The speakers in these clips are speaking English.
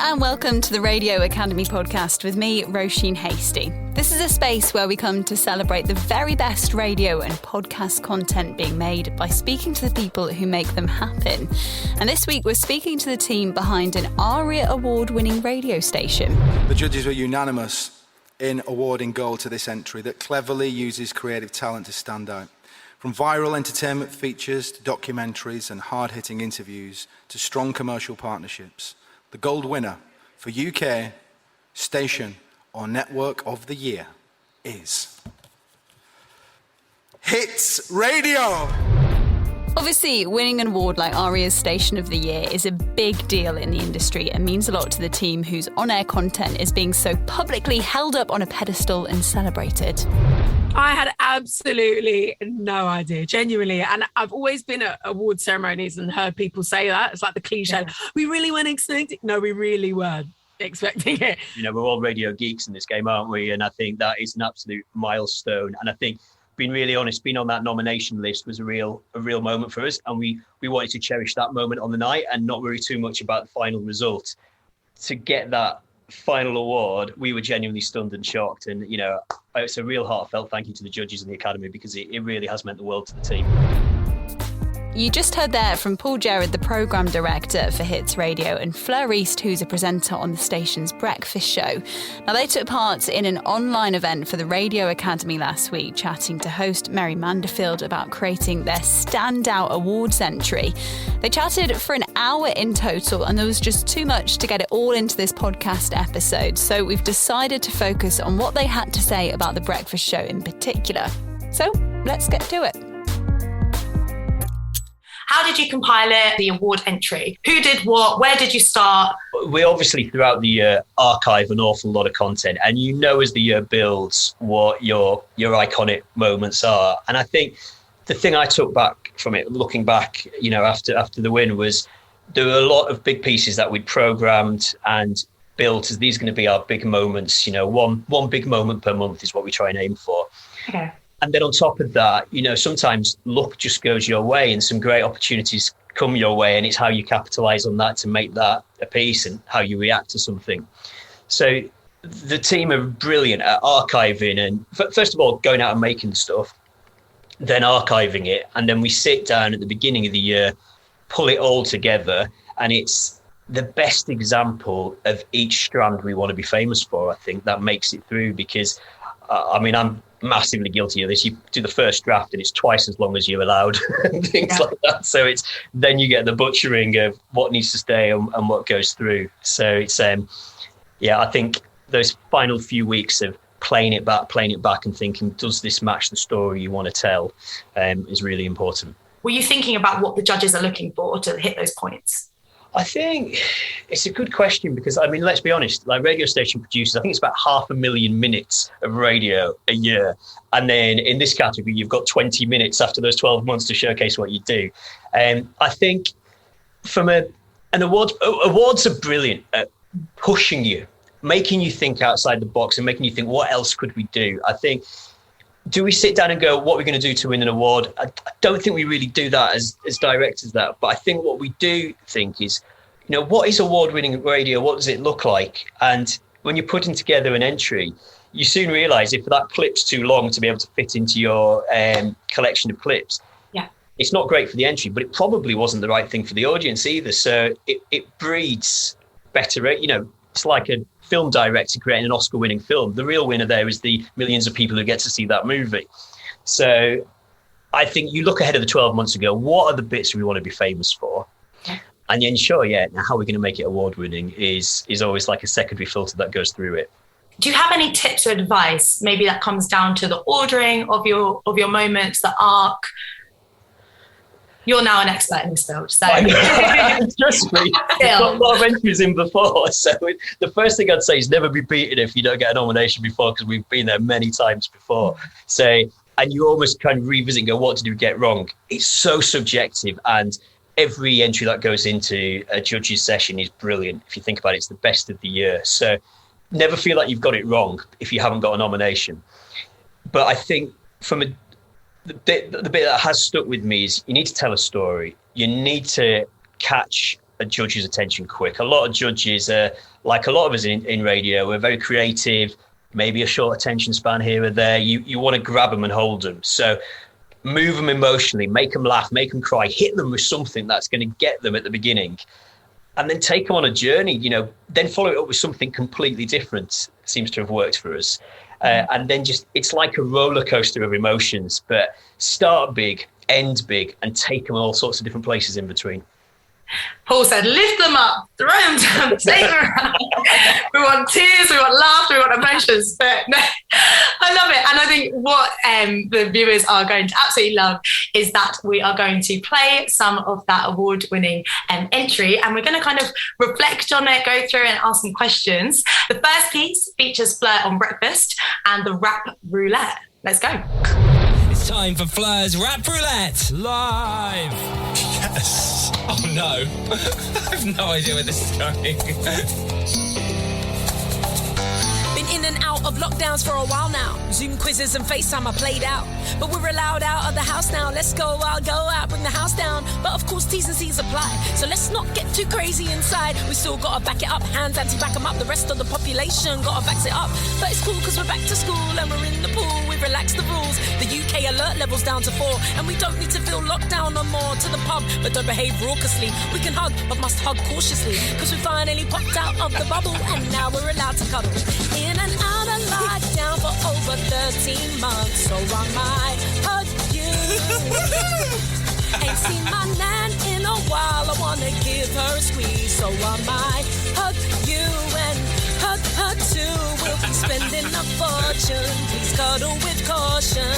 and welcome to the Radio Academy podcast with me, Roisin Hasty. This is a space where we come to celebrate the very best radio and podcast content being made by speaking to the people who make them happen. And this week we're speaking to the team behind an ARIA award-winning radio station. The judges were unanimous in awarding gold to this entry that cleverly uses creative talent to stand out. From viral entertainment features to documentaries and hard-hitting interviews to strong commercial partnerships, the gold winner for UK Station or Network of the Year is Hits Radio. Obviously, winning an award like ARIA's Station of the Year is a big deal in the industry and means a lot to the team whose on-air content is being so publicly held up on a pedestal and celebrated. I had absolutely no idea, genuinely. And I've always been at award ceremonies and heard people say that. It's like the cliche. Yeah. We really weren't expecting. No, we really weren't expecting it. You know, we're all radio geeks in this game, aren't we? And I think that is an absolute milestone. And I think, being really honest, being on that nomination list was a real moment for us. And we wanted to cherish that moment on the night and not worry too much about the final result. To get that final award, we were genuinely stunned and shocked. And, you know, it's a real heartfelt thank you to the judges and the Academy because it really has meant the world to the team. You just heard there from Paul Gerrard, the programme director for Hits Radio, and Fleur East, who's a presenter on the station's breakfast show. Now, they took part in an online event for the Radio Academy last week, chatting to host Mary Mandefield about creating their standout awards entry. They chatted for an hour in total, and there was just too much to get it all into this podcast episode. So we've decided to focus on what they had to say about the breakfast show in particular. So let's get to it. How did you compile it, the award entry? Who did what? Where did you start? We obviously throughout the year archive an awful lot of content, and you know as the year builds what your iconic moments are. And I think the thing I took back from it, looking back, you know, after the win, was there were a lot of big pieces that we'd programmed and built as these are going to be our big moments. You know, one big moment per month is what we try and aim for. Okay. And then on top of that, you know, sometimes luck just goes your way and some great opportunities come your way, and it's how you capitalize on that to make that a piece and how you react to something. So the team are brilliant at archiving and first of all, going out and making stuff, then archiving it. And then we sit down at the beginning of the year, pull it all together. And it's the best example of each strand we want to be famous for. I think that makes it through because, I'm massively guilty of this. You do the first draft and it's twice as long as you're allowed and things like that. So it's then you get the butchering of what needs to stay and what goes through. So it's I think those final few weeks of playing it back and thinking, does this match the story you want to tell, is really important. Were you thinking about what the judges are looking for to hit those points? I think it's a good question because, I mean, let's be honest, like radio station producers, I think it's about 500,000 minutes of radio a year. And then in this category, you've got 20 minutes after those 12 months to showcase what you do. I think from an awards are brilliant at pushing you, making you think outside the box and making you think, what else could we do? I think, do we sit down and go, what are we going to do to win an award? I don't think we really do that as directors, but I think what we do think is, you know, what is award-winning radio? What does it look like? And when you're putting together an entry, you soon realise if that clip's too long to be able to fit into your collection of clips, it's not great for the entry, but it probably wasn't the right thing for the audience either. So it breeds better, you know, it's like a film director creating an Oscar-winning film. The real winner there is the millions of people who get to see that movie. So I think you look ahead of the 12 months ago, what are the bits we want to be famous for? And then now how we're going to make it award-winning is always like a secondary filter that goes through it. Do you have any tips or advice? Maybe that comes down to the ordering of your moments, the arc. You're now an expert in this field, so trust me. I've got a lot of entries in before. So the first thing I'd say is never be beaten if you don't get a nomination before, because we've been there many times before. So, and you almost kind of revisit and go, what did we get wrong? It's so subjective, and every entry that goes into a judge's session is brilliant. If you think about it, it's the best of the year. So never feel like you've got it wrong if you haven't got a nomination. But I think from the bit that has stuck with me is you need to tell a story. You need to catch a judge's attention quick. A lot of judges, like a lot of us in radio, we're very creative, maybe a short attention span here or there. You want to grab them and hold them. So move them emotionally, make them laugh, make them cry, hit them with something that's going to get them at the beginning. And then take them on a journey, then follow it up with something completely different. Seems to have worked for us. And then it's like a roller coaster of emotions, but start big, end big, and take them all sorts of different places in between. Paul said, lift them up, throw them down, take them around. We want tears, we want laughter, we want emotions. But no, I love it. And I think what the viewers are going to absolutely love is that we are going to play some of that award-winning entry, and we're going to kind of reflect on it, go through and ask some questions. The first piece features Fleur on breakfast and the rap roulette. Let's go. It's time for Fleur's Rap Roulette live. Yes. Oh no. I have no idea where this is going. Been in and out of lockdowns for a while now. Zoom quizzes and FaceTime I played out. But we're allowed out of the house now. Let's go, I'll go out, bring the house down. But of course T's and C's apply. So let's not get too crazy inside. We still gotta back it up. Hands anti-back 'em up. The rest of the population gotta back it up. But it's cool cause we're back to school and we're in the pool. We've relaxed the rules. The UK alert level's down to 4. And we don't need to feel locked down no more. To the pub, but don't behave raucously. We can hug, but must hug cautiously. Cause we finally popped out of the bubble and now we're allowed to cuddle. In and out of lockdown for over 13 months. So I might hug you. Ain't seen my nan in a while. I wanna give her a squeeze. So I might hug you and hug her too. We'll be spending a fortune. Please cuddle with caution.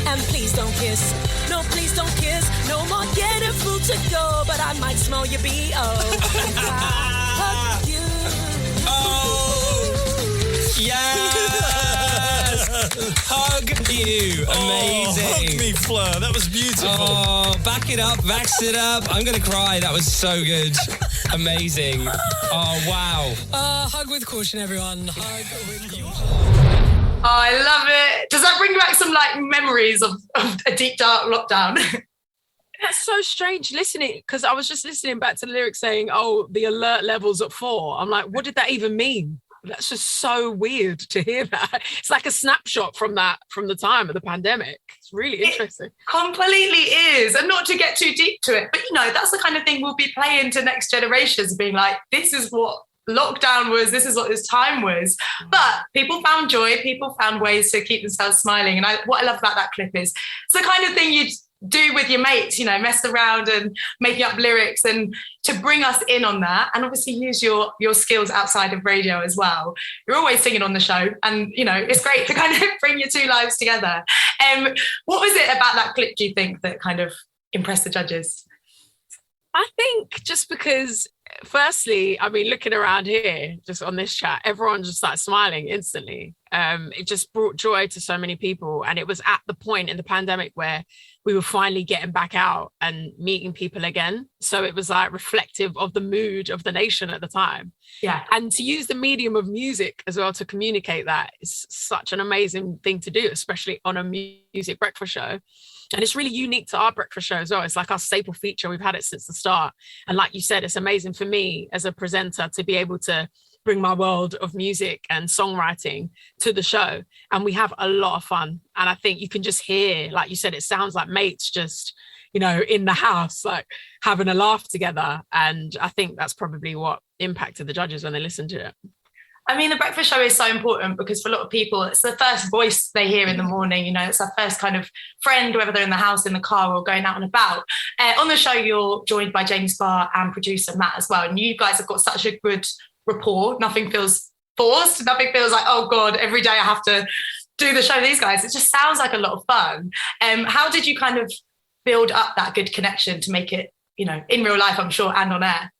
And please don't kiss. No, please don't kiss. No more getting food to go. But I might smell your B.O. If I hug you. Yes! Hug you. Amazing. Hug me, Fleur. That was beautiful. Oh, back it up, vax it up. I'm going to cry. That was so good. Amazing. Oh, wow. Hug with caution, everyone. Hug with caution. Oh, I love it. Does that bring back some memories of a deep dark lockdown? That's so strange listening, because I was just listening back to the lyrics saying, oh, the alert level's at 4. I'm like, what did that even mean? That's just so weird to hear that. It's like a snapshot from the time of the pandemic. It's really interesting. It completely is. And not to get too deep to it, but that's the kind of thing we'll be playing to next generations, being like, this is what lockdown was, this is what this time was. But people found joy, people found ways to keep themselves smiling. And what I love about that clip is it's the kind of thing you'd do with your mates, mess around and making up lyrics, and to bring us in on that, and obviously use your skills outside of radio as well. You're always singing on the show, and it's great to kind of bring your two lives together. What was it about that clip, do you think, that kind of impressed the judges? I think just because, firstly, I mean, looking around here, just on this chat, everyone just started smiling instantly. It just brought joy to so many people. And it was at the point in the pandemic where we were finally getting back out and meeting people again. So it was like reflective of the mood of the nation at the time. Yeah. And to use the medium of music as well to communicate that is such an amazing thing to do, especially on a music breakfast show. And it's really unique to our breakfast show as well. It's like our staple feature. We've had it since the start. And like you said, it's amazing for me as a presenter to be able to bring my world of music and songwriting to the show. And we have a lot of fun. And I think you can just hear, like you said, it sounds like mates just, in the house, like having a laugh together. And I think that's probably what impacted the judges when they listened to it. I mean, the breakfast show is so important because for a lot of people, it's the first voice they hear in the morning. It's their first kind of friend, whether they're in the house, in the car, or going out and about. On the show, you're joined by James Barr and producer Matt as well. And you guys have got such a good rapport. Nothing feels forced. Nothing feels like, oh God, every day I have to do the show with these guys. It just sounds like a lot of fun. How did you kind of build up that good connection to make it, in real life, I'm sure, and on air?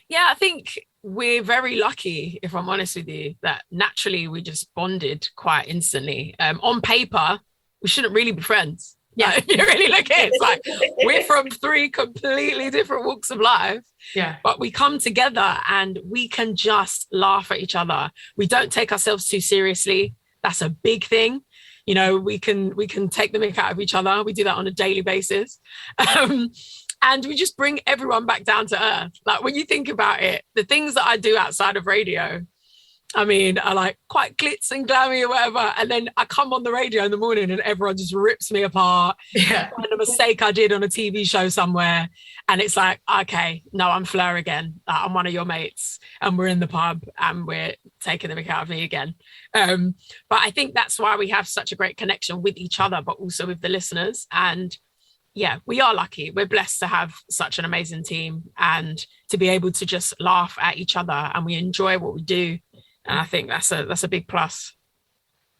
Yeah, I think we're very lucky, if I'm honest with you, that naturally we just bonded quite instantly. On paper, we shouldn't really be friends. Yeah, if you really look at it, it's like we're from 3 completely different walks of life. Yeah, but we come together and we can just laugh at each other. We don't take ourselves too seriously. That's a big thing. We can take the mick out of each other. We do that on a daily basis. And we just bring everyone back down to earth. Like when you think about it, the things that I do outside of radio, I mean, are like quite glitz and glammy or whatever. And then I come on the radio in the morning and everyone just rips me apart. Yeah. Find a mistake I did on a TV show somewhere. And it's like, okay, no, I'm Fleur again. I'm one of your mates. And we're in the pub and we're taking the mick out of me again. But I think that's why we have such a great connection with each other, but also with the listeners. And yeah, we are lucky. We're blessed to have such an amazing team and to be able to just laugh at each other, and we enjoy what we do. And I think that's a big plus.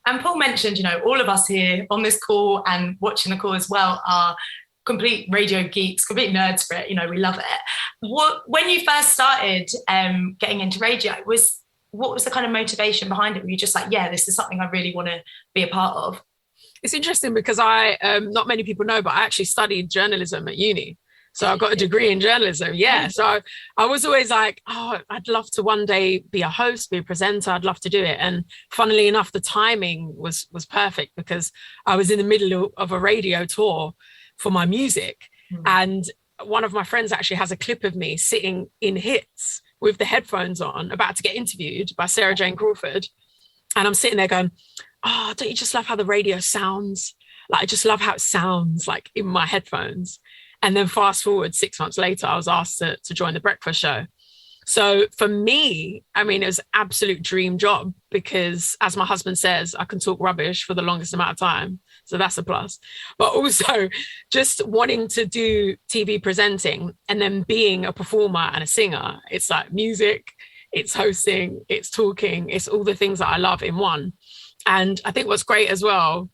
And Paul mentioned, you know, all of us here on this call and watching the call as well are complete radio geeks, complete nerds for it. You know, we love it. When you first started getting into radio, what was the kind of motivation behind it? Were you just like, yeah, this is something I really want to be a part of? It's interesting because I, not many people know, but I actually studied journalism at uni. So I got a degree in journalism. Yeah. So I was always like, oh, I'd love to one day be a host, be a presenter. I'd love to do it. And funnily enough, the timing was perfect because I was in the middle of a radio tour for my music. And one of my friends actually has a clip of me sitting in Hits with the headphones on, about to get interviewed by Sarah Jane Crawford. And I'm sitting there going, oh, don't you just love how the radio sounds? Like, I just love how it sounds like in my headphones. And then fast forward 6 months later, I was asked to join the breakfast show. So for me, I mean, it was an absolute dream job because, as my husband says, I can talk rubbish for the longest amount of time. So that's a plus. But also just wanting to do TV presenting and then being a performer and a singer. It's like music, it's hosting, it's talking, it's all the things that I love in one. And I think what's great as well,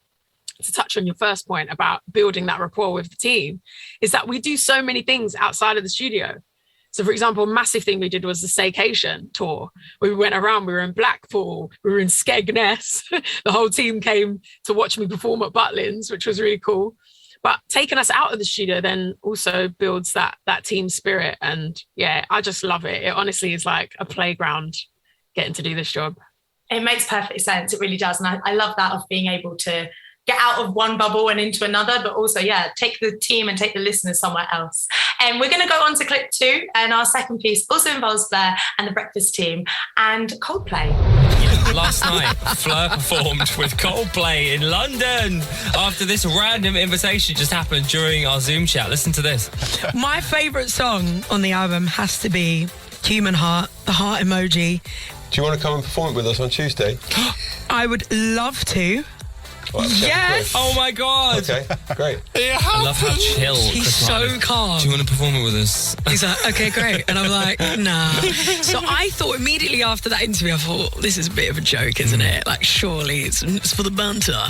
to touch on your first point about building that rapport with the team, is that we do so many things outside of the studio. So, for example, a massive thing we did was the staycation tour. We went around, we were in Blackpool, we were in Skegness. The whole team came to watch me perform at Butlins, which was really cool. But taking us out of the studio then also builds that team spirit. And yeah, I just love it. It honestly is like a playground getting to do this job. It makes perfect sense. It really does. And I love that, of being able to get out of one bubble and into another, but also, yeah, take the team and take the listeners somewhere else. And we're going to go on to clip 2. And our second piece also involves Fleur and the breakfast team and Coldplay. Last night, Fleur performed with Coldplay in London after this random invitation just happened during our Zoom chat. Listen to this. My favourite song on the album has to be Human Heart, the heart emoji. Do you want to come and perform it with us on Tuesday? I would love to. Well, yes! Oh my God! Okay, great. I love how chill He's Chris so Martin is. calm. Do you want to perform it with us? He's like, okay, great. And I'm like, nah. So I thought immediately after that interview, I thought, this is a bit of a joke, isn't it? Like, surely it's for the banter.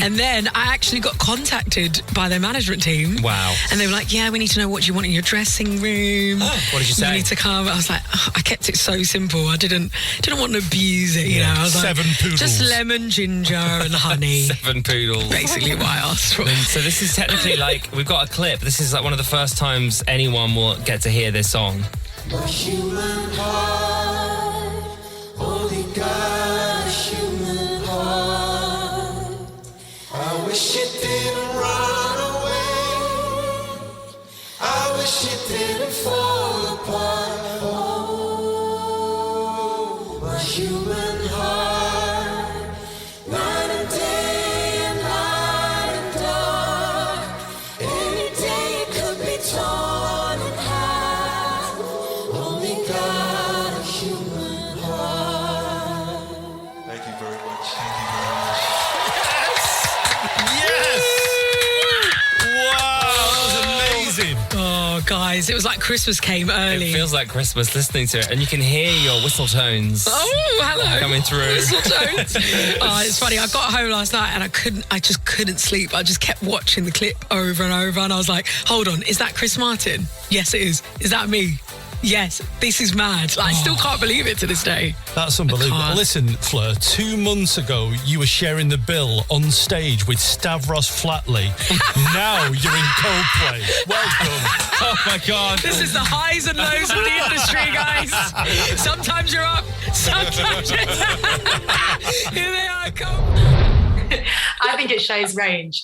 And then I actually got contacted by their management team. Wow. And they were like, yeah, we need to know what you want in your dressing room. What did you say? You need to come. I was like, I kept it so simple. I didn't want to abuse it, you know. I was 7 like, poodles. just lemon, ginger and honey. 7 poodles. Basically what I asked for. So this is technically like, we've got a clip. This is like one of the first times anyone will get to hear this song. The human heart, only got a human heart. I wish it didn't run away. I wish it didn't fall apart. Oh, my human heart, night and day and night and dark. Any day it could be torn in half. Only got a human heart. Thank you very much. Thank you very much. Yes! Wow, that was amazing. Oh, guys, it was like Christmas came early. It feels like Christmas listening to it, and you can hear your whistle tones. Oh, hello. Coming through. Whistle tones. Oh, it's funny. I got home last night and I just couldn't sleep. I just kept watching the clip over and over, and I was like, hold on, is that Chris Martin? Yes, it is. Is that me? Yes, this is mad. Like, I still can't believe it to this day. That's unbelievable. Listen, Fleur, 2 months ago, you were sharing the bill on stage with Stavros Flatley. Now you're in Coldplay. Well done. Oh, my God. This is the highs and lows of the industry, guys. Sometimes you're up, sometimes you're Here they are, come. I think it shows range.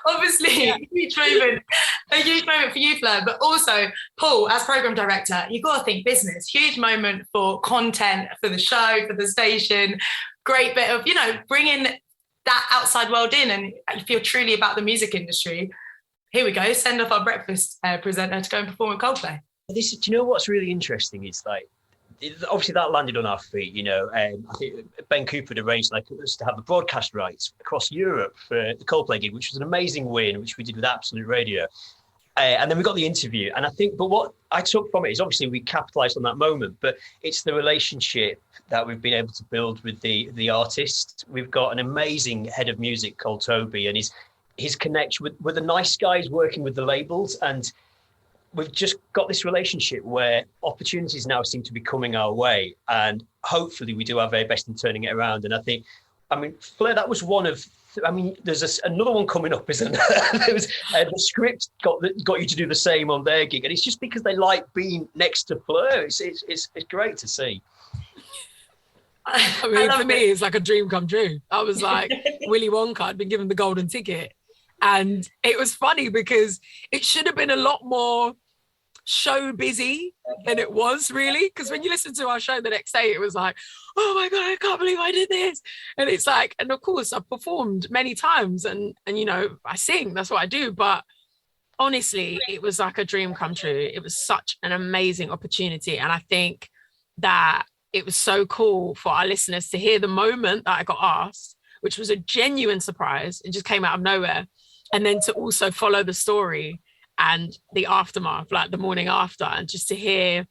Obviously, a huge moment for you, Fleur, but also Paul, as program director, you've got to think business. Huge moment for content, for the show, for the station. Great bit of, bringing that outside world in, and you feel truly about the music industry. Here we go. Send off our breakfast presenter to go and perform with Coldplay. Do you know what's really interesting is obviously that landed on our feet, I think Ben Cooper had arranged us to have the broadcast rights across Europe for the Coldplay gig, which was an amazing win, which we did with Absolute Radio. And then we got the interview. And I think, but what I took from it is obviously we capitalised on that moment, but it's the relationship that we've been able to build with the artist. We've got an amazing head of music called Toby, and his connection with the nice guys working with the labels. And we've just got this relationship where opportunities now seem to be coming our way. And hopefully we do our very best in turning it around. And Fleur, that was one of, there's another one coming up, isn't there? There was, the script got you to do the same on their gig. And it's just because they like being next to Fleur. It's great to see. For me, it's like a dream come true. I was like, Willy Wonka had been given the golden ticket. And it was funny because it should have been a lot more show busy than it was, really. Because when you listen to our show the next day, it was like, oh my God, I can't believe I did this. And it's like, and of course I've performed many times and I sing, that's what I do. But honestly, it was like a dream come true. It was such an amazing opportunity. And I think that it was so cool for our listeners to hear the moment that I got asked, which was a genuine surprise. It just came out of nowhere. And then to also follow the story and the aftermath, like the morning after, and just to hear,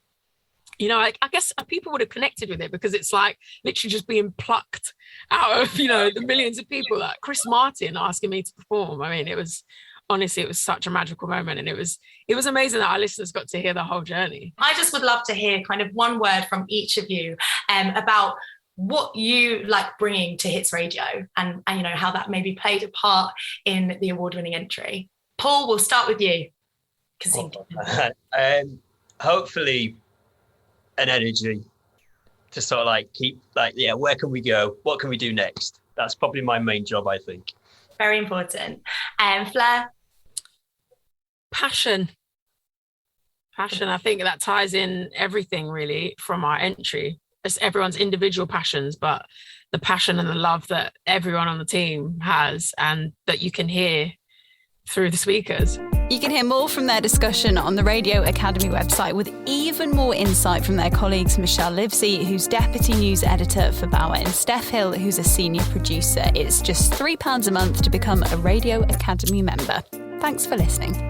I guess people would have connected with it because it's like literally just being plucked out of, the millions of people, like Chris Martin asking me to perform. It was such a magical moment. And it was amazing that our listeners got to hear the whole journey. I just would love to hear kind of one word from each of you about what you like bringing to Hits Radio and how that maybe played a part in the award-winning entry. Paul, we'll start with you. Hopefully an energy to sort of keep where can we go? What can we do next? That's probably my main job, I think. Very important. Fleur? Passion. I think that ties in everything really from our entry. It's everyone's individual passions, but the passion and the love that everyone on the team has and that you can hear through the speakers. You can hear more from their discussion on the Radio Academy website with even more insight from their colleagues Michelle Livesey, who's Deputy News Editor for Bauer, and Steph Hill, who's a Senior Producer. It's just £3 a month to become a Radio Academy member. Thanks for listening.